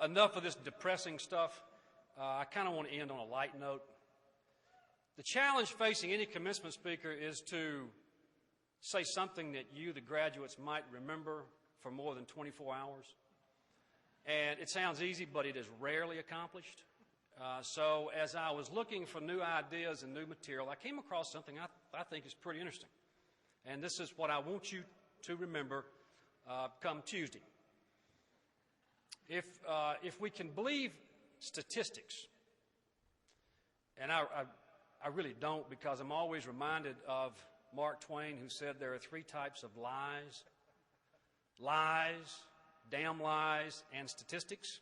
enough of this depressing stuff. I kind of want to end on a light note. The challenge facing any commencement speaker is to say something that you, the graduates, might remember for more than 24 hours. And it sounds easy, but it is rarely accomplished. So as I was looking for new ideas and new material, I came across something I think is pretty interesting. And this is what I want you to remember come Tuesday. If we can believe statistics, and I really don't, because I'm always reminded of Mark Twain, who said there are three types of lies: damn lies, and statistics.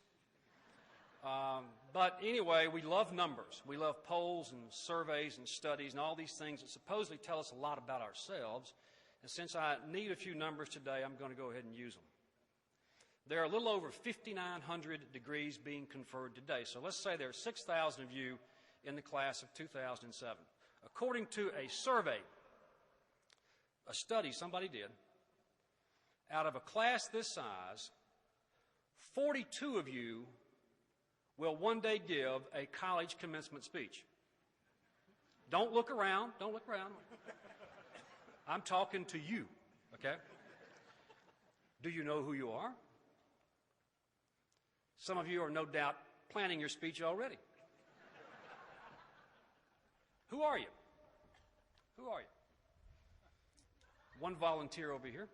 But anyway, we love numbers. We love polls and surveys and studies and all these things that supposedly tell us a lot about ourselves. And since I need a few numbers today, I'm going to go ahead and use them. There are a little over 5,900 degrees being conferred today. So let's say there are 6,000 of you in the class of 2007. According to a survey, a study somebody did, out of a class this size, 42 of you will one day give a college commencement speech. Don't look around. Don't look around. I'm talking to you, okay? Do you know who you are? Some of you are no doubt planning your speech already. Who are you? Who are you? One volunteer over here.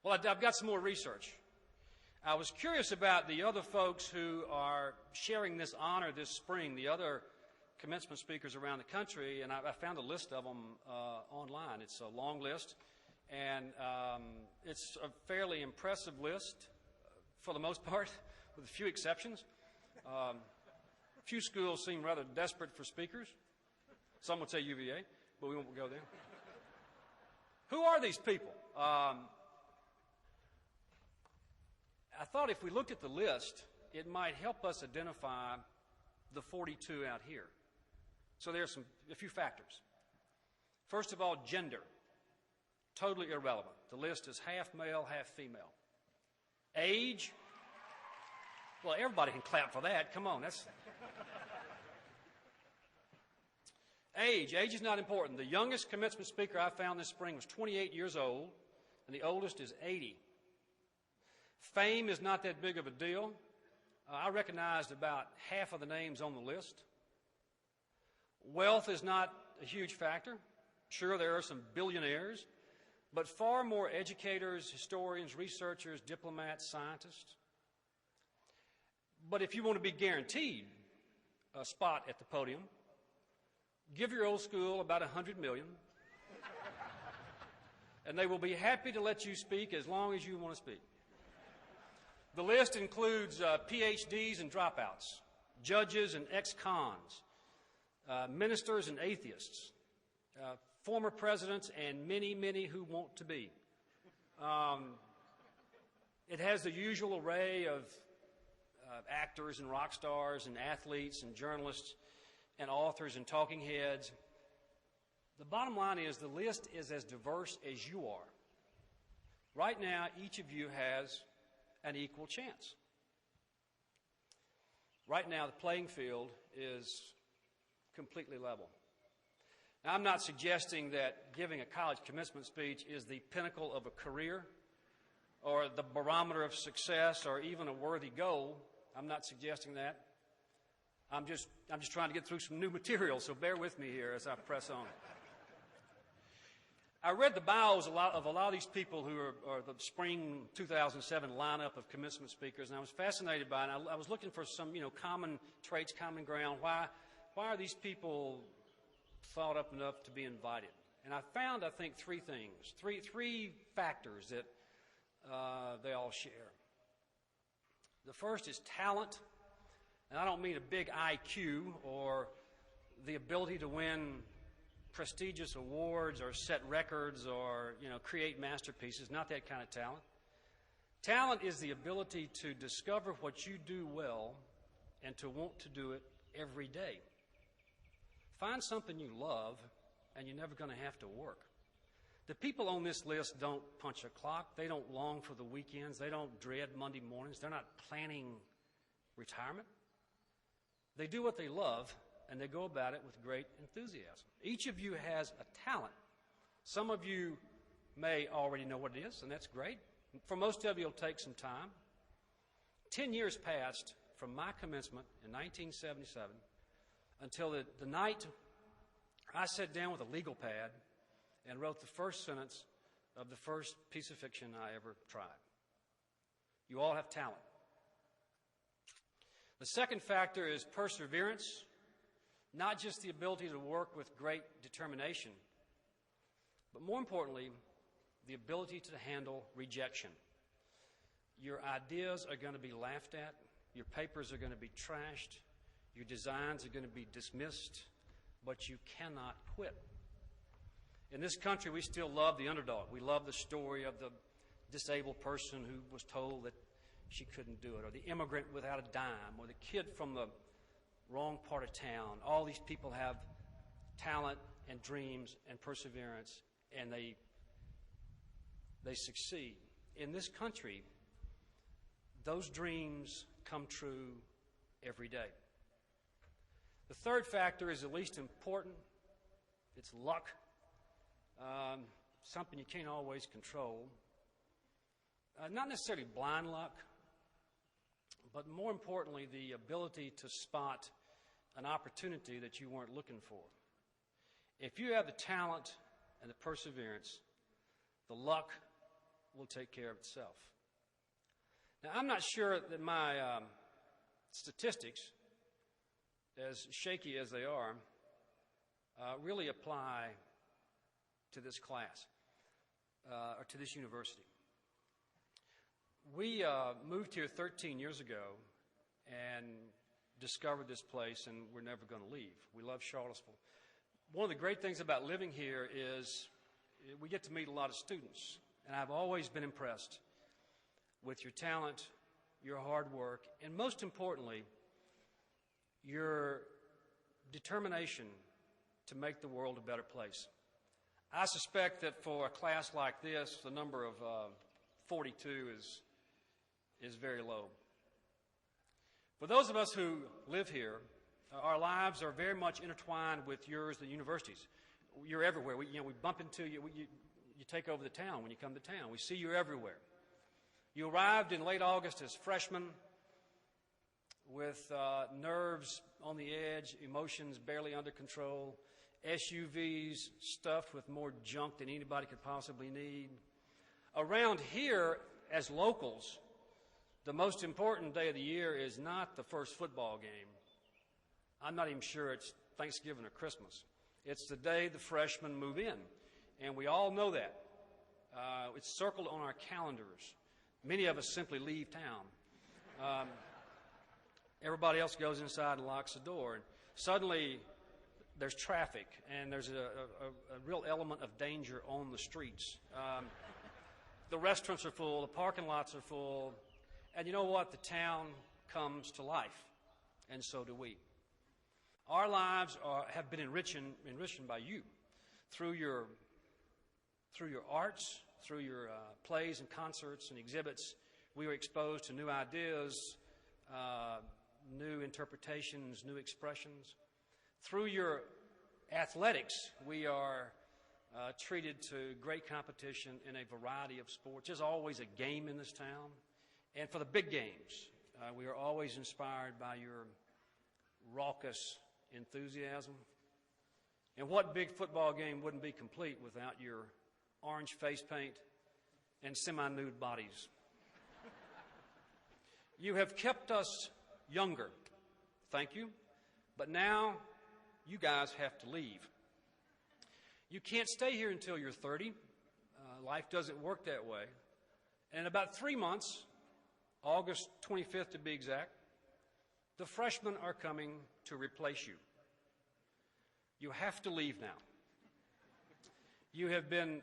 Well, I've got some more research. I was curious about the other folks who are sharing this honor this spring, the other commencement speakers around the country, and I found a list of them online. It's a long list, and it's a fairly impressive list for the most part, with a few exceptions. A few schools seem rather desperate for speakers. Some would say UVA, but we won't go there. Who are these people? I thought if we looked at the list, it might help us identify the 42 out here. So there's a few factors. First of all, gender. Totally irrelevant. The list is half male, half female. Age. Well, everybody can clap for that. Come on, that's... Age. Age is not important. The youngest commencement speaker I found this spring was 28 years old, and the oldest is 80. Fame is not that big of a deal. I recognized about half of the names on the list. Wealth is not a huge factor. Sure, there are some billionaires, but far more educators, historians, researchers, diplomats, scientists. But if you want to be guaranteed a spot at the podium, give your old school about $100 million, and they will be happy to let you speak as long as you want to speak. The list includes PhDs and dropouts, judges and ex-cons, ministers and atheists, former presidents, and many, many who want to be. It has the usual array of actors and rock stars and athletes and journalists and authors and talking heads. The bottom line is the list is as diverse as you are. Right now, each of you has an equal chance. Right now, the playing field is completely level. Now, I'm not suggesting that giving a college commencement speech is the pinnacle of a career or the barometer of success or even a worthy goal. I'm not suggesting that. I'm just trying to get through some new material, so bear with me here as I press on. I read the bios of a lot of these people who are the spring 2007 lineup of commencement speakers, and I was fascinated by it. I was looking for some, common traits, common ground. Why are these people thought up enough to be invited? And I found, I think, three things, three factors that they all share. The first is talent, and I don't mean a big IQ or the ability to win prestigious awards or set records or, create masterpieces, not that kind of talent. Talent is the ability to discover what you do well and to want to do it every day. Find something you love and you're never going to have to work. The people on this list don't punch a clock. They don't long for the weekends. They don't dread Monday mornings. They're not planning retirement. They do what they love, and they go about it with great enthusiasm. Each of you has a talent. Some of you may already know what it is, and that's great. For most of you, it'll take some time. 10 years passed from my commencement in 1977 until the night I sat down with a legal pad and wrote the first sentence of the first piece of fiction I ever tried. You all have talent. The second factor is perseverance, not just the ability to work with great determination, but more importantly, the ability to handle rejection. Your ideas are going to be laughed at. Your papers are going to be trashed. Your designs are going to be dismissed, but you cannot quit. In this country, we still love the underdog. We love the story of the disabled person who was told that she couldn't do it, or the immigrant without a dime, or the kid from the wrong part of town. All these people have talent and dreams and perseverance, and they succeed. In this country, those dreams come true every day. The third factor is the least important. It's luck, something you can't always control. Not necessarily blind luck, but more importantly, the ability to spot an opportunity that you weren't looking for. If you have the talent and the perseverance, the luck will take care of itself. Now, I'm not sure that my statistics, as shaky as they are, really apply to this class or to this university. We moved here 13 years ago and discovered this place, and we're never going to leave. We love Charlottesville. One of the great things about living here is we get to meet a lot of students, and I've always been impressed with your talent, your hard work, and most importantly, your determination to make the world a better place. I suspect that for a class like this, the number of 42 is very low. For those of us who live here, our lives are very much intertwined with yours, the universities. You're everywhere. We bump into you. You take over the town when you come to town. We see you everywhere. You arrived in late August as freshmen with nerves on the edge, emotions barely under control, SUVs stuffed with more junk than anybody could possibly need. Around here, as locals, the most important day of the year is not the first football game. I'm not even sure it's Thanksgiving or Christmas. It's the day the freshmen move in, and we all know that. It's circled on our calendars. Many of us simply leave town. Everybody else goes inside and locks the door, and suddenly there's traffic, and there's a real element of danger on the streets. The restaurants are full, the parking lots are full, and you know what? The town comes to life, and so do we. Our lives have been enriched by you through your arts, through your plays and concerts and exhibits. We were exposed to new ideas, new interpretations, new expressions. Through your athletics, we are treated to great competition in a variety of sports. There's always a game in this town. And for the big games, we are always inspired by your raucous enthusiasm. And what big football game wouldn't be complete without your orange face paint and semi-nude bodies? You have kept us younger. Thank you. But now you guys have to leave. You can't stay here until you're 30. Life doesn't work that way. And in about 3 months, August 25th to be exact, the freshmen are coming to replace you. You have to leave now. You have been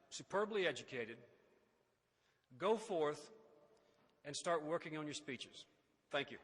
superbly educated. Go forth and start working on your speeches. Thank you.